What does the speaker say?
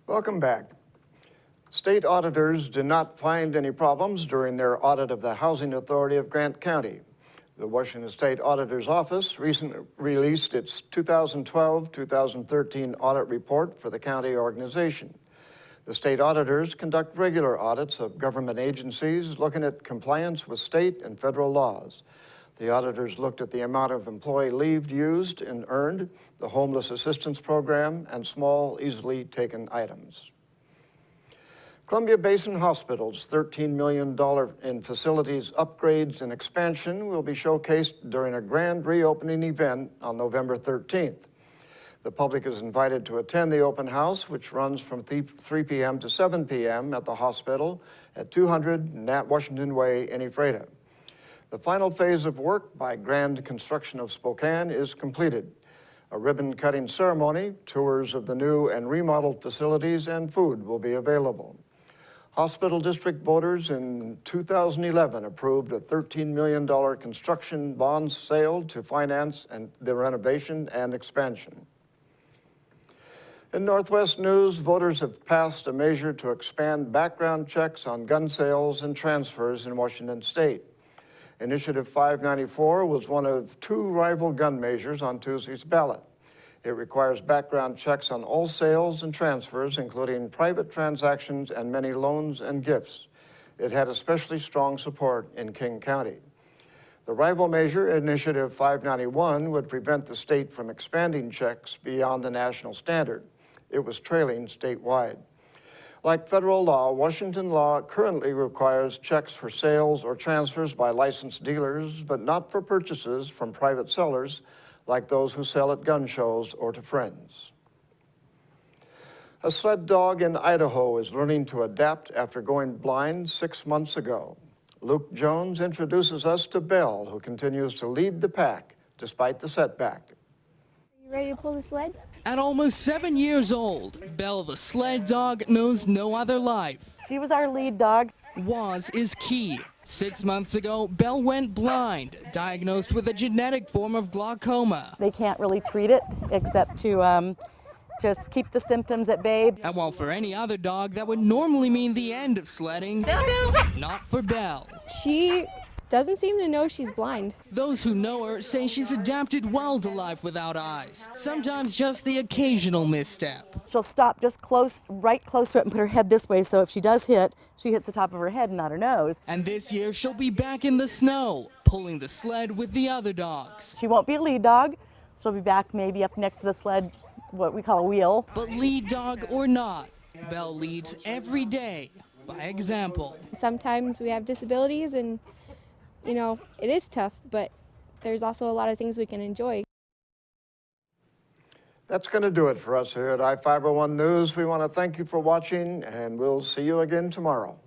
Welcome back. State auditors did not find any problems during their audit of the Housing Authority of Grant County. The Washington State Auditor's Office recently released its 2012-2013 audit report for the county organization. The state auditors conduct regular audits of government agencies looking at compliance with state and federal laws. The auditors looked at the amount of employee leave used and earned, the homeless assistance program, and small, easily taken items. Columbia Basin Hospital's $13 million in facilities upgrades and expansion will be showcased during a grand reopening event on November 13th. The public is invited to attend the open house, which runs from 3 p.m. to 7 p.m. at the hospital at 200 Nat Washington Way in Ephrata. The final phase of work by Grand Construction of Spokane is completed. A ribbon-cutting ceremony, tours of the new and remodeled facilities, and food will be available. Hospital District voters in 2011 approved a $13 million construction bond sale to finance the renovation and expansion. In Northwest news, voters have passed a measure to expand background checks on gun sales and transfers in Washington State. Initiative 594 was one of two rival gun measures on Tuesday's ballot. It requires background checks on all sales and transfers, including private transactions and many loans and gifts. It had especially strong support in King County. The rival measure, Initiative 591, would prevent the state from expanding checks beyond the national standard. It was trailing statewide. Like federal law, Washington law currently requires checks for sales or transfers by licensed dealers, but not for purchases from private sellers, like those who sell at gun shows or to friends. A sled dog in Idaho is learning to adapt after going blind 6 months ago. Luke Jones introduces us to Belle, who continues to lead the pack despite the setback. Are you ready to pull the sled? At almost 7 years old, Belle the sled dog knows no other life. She was our lead dog. Was is key. 6 months ago, Belle went blind, diagnosed with a genetic form of glaucoma. They can't really treat it except to just keep the symptoms at bay. And while for any other dog, that would normally mean the end of sledding, not for Belle. She doesn't seem to know she's blind. Those who know her say she's adapted well to life without eyes, sometimes just the occasional misstep. She'll stop just right close to it and put her head this way, so if she does hit, she hits the top of her head and not her nose. And this year she'll be back in the snow, pulling the sled with the other dogs. She won't be a lead dog. She'll be back maybe up next to the sled, what we call a wheel. But lead dog or not, Belle leads every day by example. Sometimes we have disabilities and, you know, it is tough, but there's also a lot of things we can enjoy. That's going to do it for us here at iFIBER 1 News. We want to thank you for watching, and we'll see you again tomorrow.